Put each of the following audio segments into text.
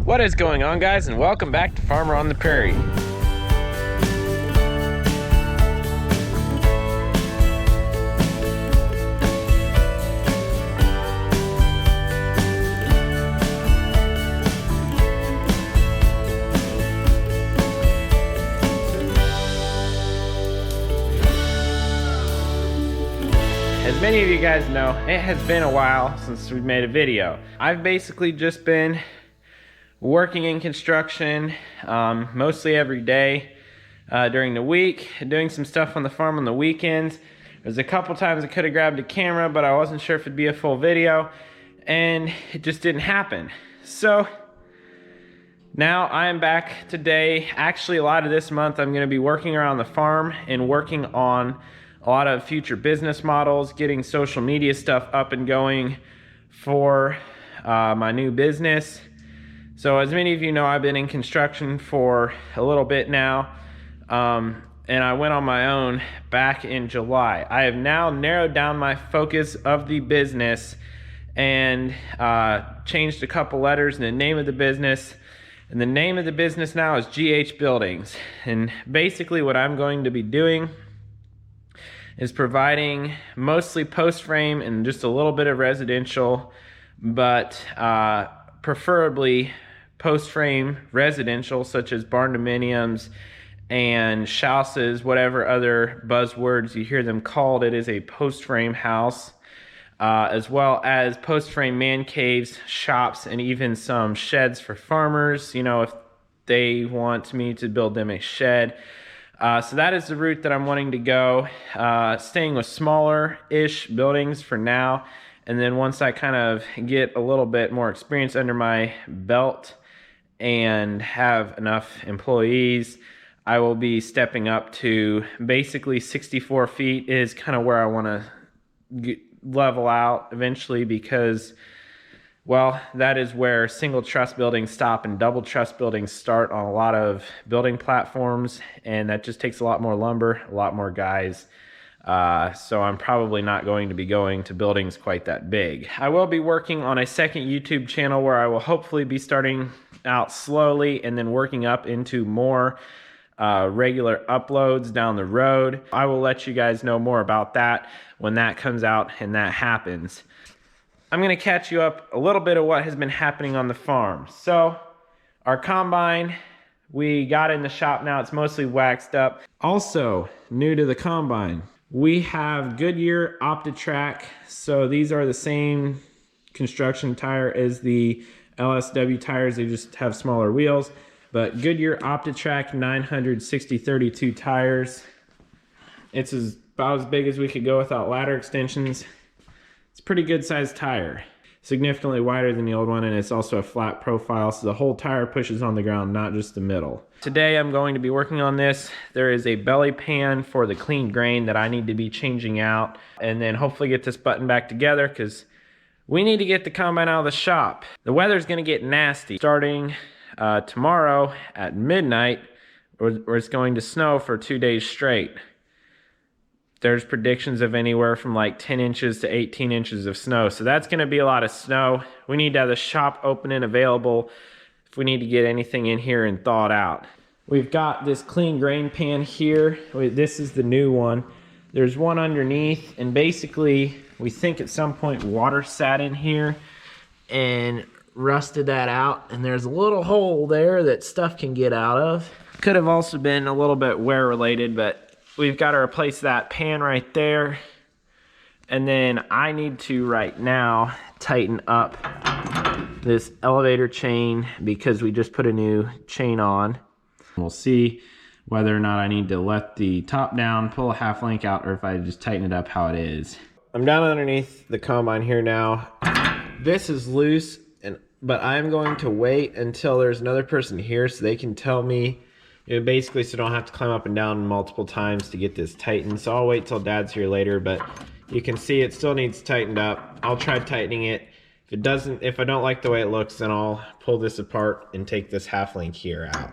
What is going on, guys, and welcome back to Farmer on the Prairie. As many of you guys know, it has been a while since we've made a video. I've basically just been working in construction mostly every day during the week, doing some stuff on the farm on the weekends. There's a couple times I could have grabbed a camera, but I wasn't sure if it'd be a full video, and it just didn't happen. So now I am back today. Actually, a lot of this month I'm going to be working around the farm and working on a lot of future business models, getting social media stuff up and going for my new business. So as many of you know, I've been in construction for a little bit now, and I went on my own back in July. I have now narrowed down my focus of the business and changed a couple letters in the name of the business. And the name of the business now is GH Buildings. And basically what I'm going to be doing is providing mostly post frame and just a little bit of residential, but preferably post frame residential, such as barn dominiums and houses, whatever other buzzwords you hear them called. It is a post frame house, as well as post frame man caves, shops, and even some sheds for farmers, you know, if they want me to build them a shed. So that is the route that I'm wanting to go, staying with smaller-ish buildings for now. And then once I kind of get a little bit more experience under my belt and have enough employees, I will be stepping up to basically 64 feet is kind of where I want to level out eventually, because, well, that is where single truss buildings stop and double truss buildings start on a lot of building platforms, and that just takes a lot more lumber, a lot more guys. So I'm probably not going to be going to buildings quite that big. I will be working on a second YouTube channel where I will hopefully be starting out slowly and then working up into more regular uploads down the road. I will let you guys know more about that when that comes out and that happens. I'm going to catch you up a little bit of what has been happening on the farm. So our combine, we got in the shop now. It's mostly waxed up. Also, new to the combine, we have Goodyear OptiTrack. So these are the same construction tire as the LSW tires. They just have smaller wheels. But Goodyear OptiTrack 960/32 tires. It's about as big as we could go without ladder extensions. It's a pretty good sized tire, significantly wider than the old one, and it's also a flat profile, so the whole tire pushes on the ground, not just the middle. Today I'm going to be working on this. There is a belly pan for the clean grain that I need to be changing out, and then hopefully get this button back together, because we need to get the combine out of the shop. The weather's going to get nasty starting tomorrow at midnight, or it's going to snow for 2 days straight. There's predictions of anywhere from like 10 inches to 18 inches of snow. So that's going to be a lot of snow. We need to have the shop open and available if we need to get anything in here and thawed out. We've got this clean grain pan here. This is the new one. There's one underneath, and basically we think at some point water sat in here and rusted that out. And there's a little hole there that stuff can get out of. Could have also been a little bit wear related, but we've got to replace that pan right there. And then I need to right now tighten up this elevator chain because we just put a new chain on. We'll see whether or not I need to let the top down, pull a half link out, or if I just tighten it up how it is. I'm down underneath the combine here now. This is loose, but I'm going to wait until there's another person here so they can tell me, basically, so I don't have to climb up and down multiple times to get this tightened. So I'll wait till Dad's here later, but you can see it still needs tightened up. I'll try tightening it. If I don't like the way it looks, then I'll pull this apart and take this half link here out.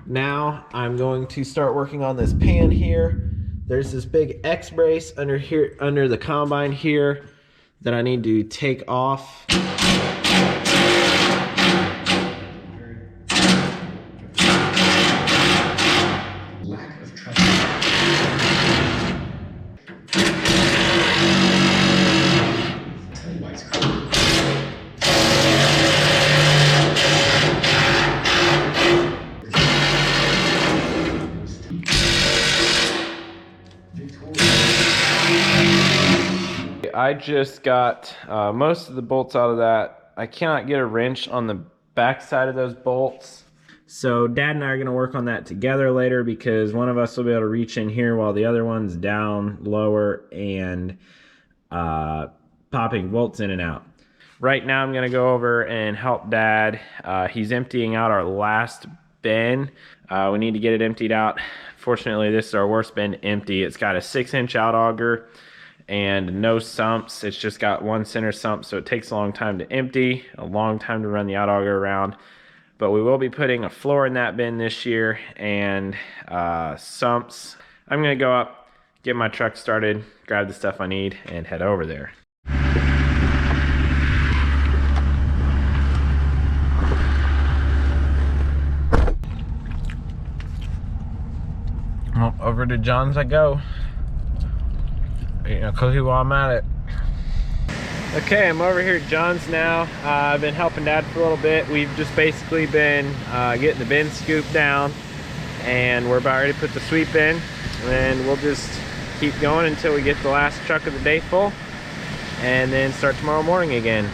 Now I'm going to start working on this pan here. There's this big X brace under here, under the combine here, that I need to take off. I just got most of the bolts out of that. I cannot get a wrench on the back side of those bolts. So Dad and I are gonna work on that together later, because one of us will be able to reach in here while the other one's down lower and popping bolts in and out. Right now I'm gonna go over and help Dad. He's emptying out our last bin. We need to get it emptied out. Fortunately, this is our worst bin empty. It's got a 6-inch out auger and no sumps. It's just got one center sump, so it takes a long time to empty, a long time to run the out auger around. But we will be putting a floor in that bin this year and sumps. I'm gonna go up, get my truck started, grab the stuff I need, and head over there. Well, over to John's I go. Cookie while I'm at it. Okay, I'm over here at John's now. I've been helping Dad for a little bit. We've just basically been getting the bin scooped down, and we're about ready to put the sweep in, and we'll just keep going until we get the last truck of the day full, and then start tomorrow morning again.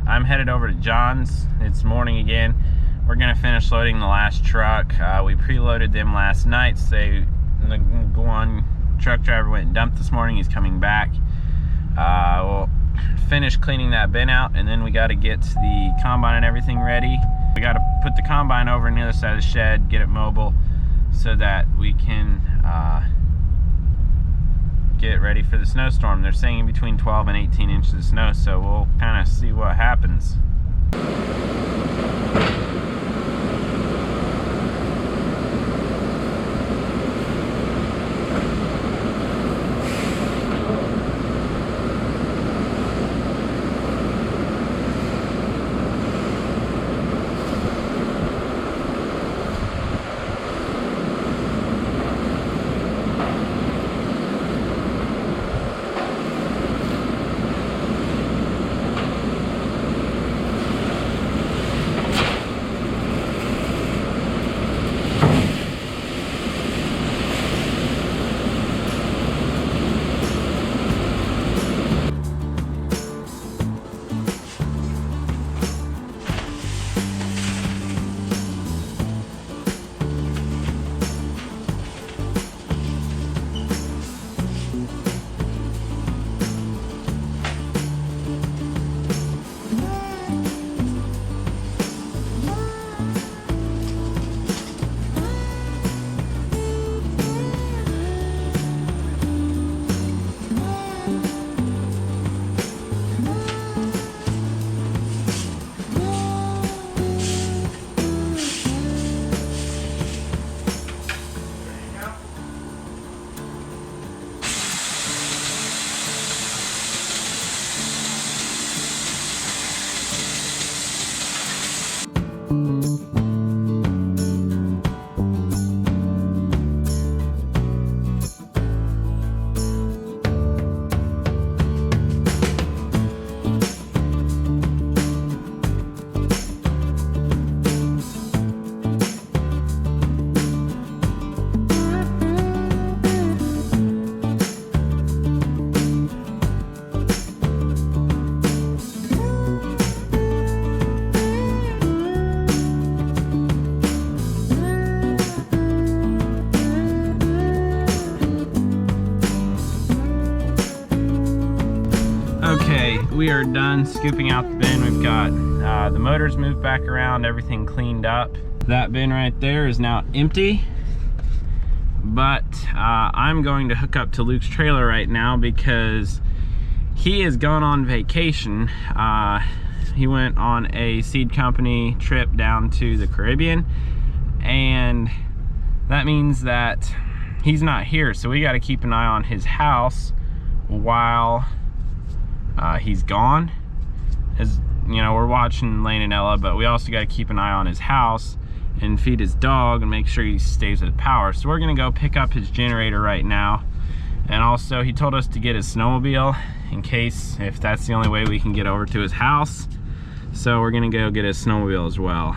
I'm headed over to John's. It's morning again. We're gonna finish loading the last truck. We preloaded them last night, so they go on. Truck driver went and dumped this morning. He's coming back. We'll finish cleaning that bin out, and then we got to get the combine and everything ready. We got to put the combine over on the other side of the shed, get it mobile, so that we can get ready for the snowstorm. They're saying between 12 and 18 inches of snow, so we'll kind of see what happens. We are done scooping out the bin. We've got the motors moved back around, everything cleaned up. That bin right there is now empty, but I'm going to hook up to Luke's trailer right now because he has gone on vacation. He went on a seed company trip down to the Caribbean, and that means that he's not here, so we got to keep an eye on his house while he's gone. As you know, we're watching Lane and Ella, but we also got to keep an eye on his house and feed his dog and make sure he stays with power. So we're gonna go pick up his generator right now, and also he told us to get his snowmobile in case, if that's the only way we can get over to his house. So we're gonna go get his snowmobile as well.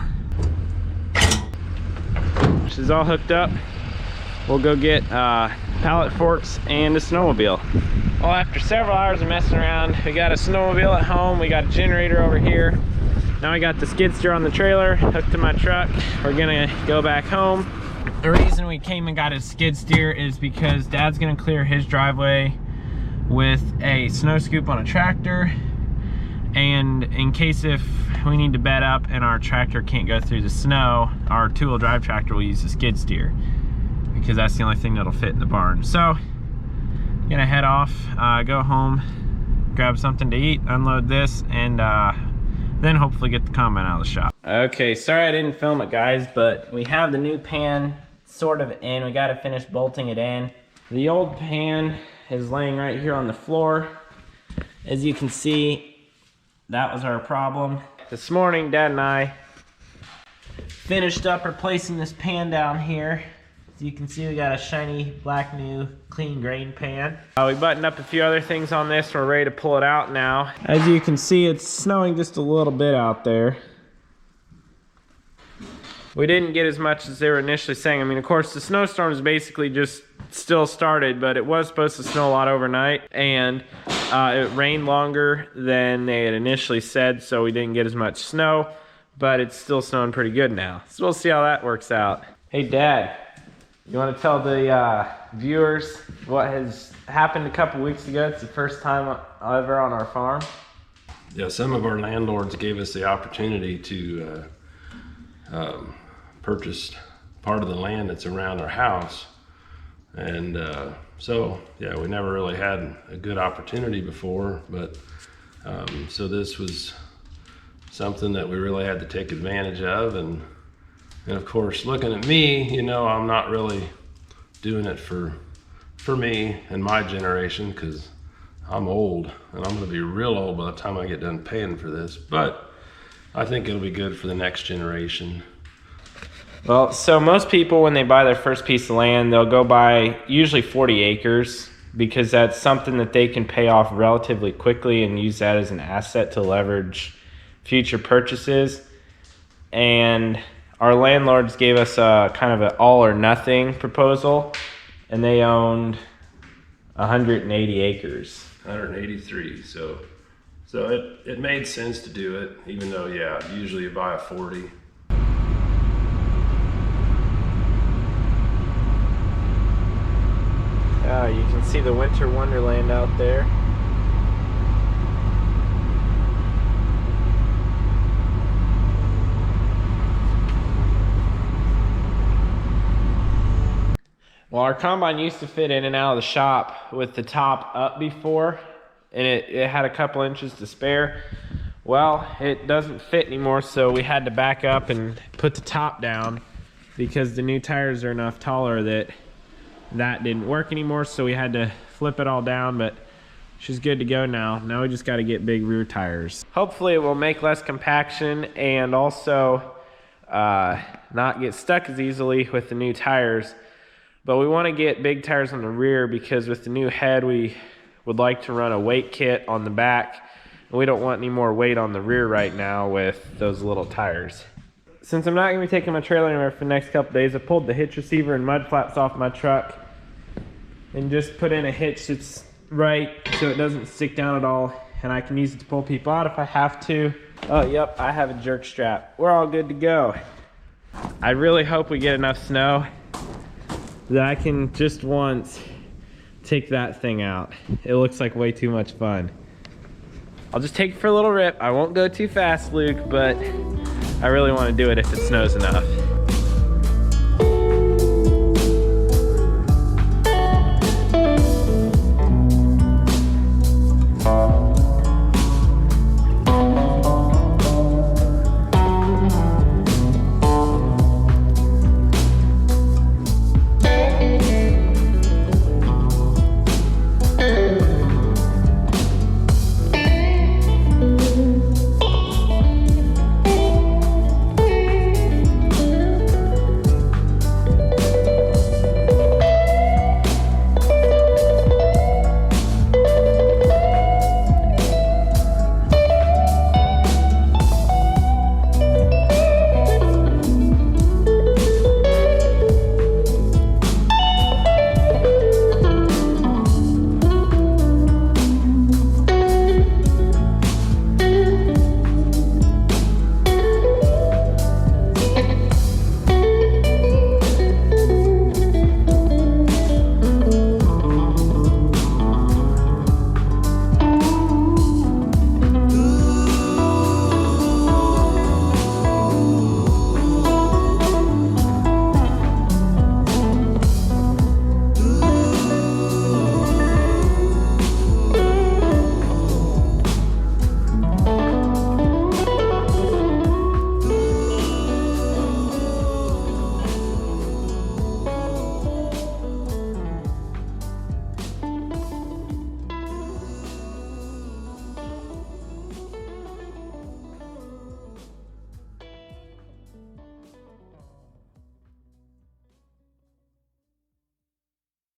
This is all hooked up. We'll go get pallet forks and a snowmobile. Well, after several hours of messing around, we got a snowmobile at home, we got a generator over here. Now I got the skid steer on the trailer, hooked to my truck. We're gonna go back home. The reason we came and got a skid steer is because Dad's gonna clear his driveway with a snow scoop on a tractor. And in case if we need to bed up and our tractor can't go through the snow, our two-wheel drive tractor will use the skid steer because that's the only thing that'll fit in the barn. So, gonna head off, go home, grab something to eat, unload this, and then hopefully get the combine out of the shop. Okay, sorry I didn't film it, guys, but we have the new pan sort of in. We gotta finish bolting it in. The old pan is laying right here on the floor. As you can see, that was our problem. This morning, Dad and I finished up replacing this pan down here. As you can see, we got a shiny, black, new, clean grain pan. We buttoned up a few other things on this. We're ready to pull it out now. As you can see, it's snowing just a little bit out there. We didn't get as much as they were initially saying. I mean, of course, the snowstorms basically just still started, but it was supposed to snow a lot overnight, and it rained longer than they had initially said, so we didn't get as much snow, but it's still snowing pretty good now. So we'll see how that works out. Hey, Dad, you want to tell the viewers what has happened a couple weeks ago? It's the first time ever on our farm. Yeah, some of our landlords gave us the opportunity to purchase part of the land that's around our house. And so, yeah, we never really had a good opportunity before, but so this was something that we really had to take advantage of. And of course, looking at me, you know, I'm not really doing it for me and my generation, because I'm old and I'm gonna be real old by the time I get done paying for this, but I think it'll be good for the next generation. Well, so most people, when they buy their first piece of land, they'll go buy usually 40 acres because that's something that they can pay off relatively quickly and use that as an asset to leverage future purchases. And our landlords gave us a kind of an all or nothing proposal, and they owned 180 acres. 183, so it made sense to do it, even though, yeah, usually you buy a 40. You can see the winter wonderland out there. Well, our combine used to fit in and out of the shop with the top up before, and it had a couple inches to spare. Well, it doesn't fit anymore, so we had to back up and put the top down because the new tires are enough taller that didn't work anymore, so we had to flip it all down, but she's good to go now. Now we just got to get big rear tires. Hopefully it will make less compaction and also not get stuck as easily with the new tires. But we want to get big tires on the rear because with the new head we would like to run a weight kit on the back. We don't want any more weight on the rear right now with those little tires. Since I'm not going to be taking my trailer anywhere for the next couple days, I pulled the hitch receiver and mud flaps off my truck and just put in a hitch that's right so it doesn't stick down at all, and I can use it to pull people out if I have to. Oh, yep, I have a jerk strap. We're all good to go. I really hope we get enough snow that I can just once take that thing out. It looks like way too much fun. I'll just take it for a little rip. I won't go too fast, Luke, but I really want to do it if it snows enough.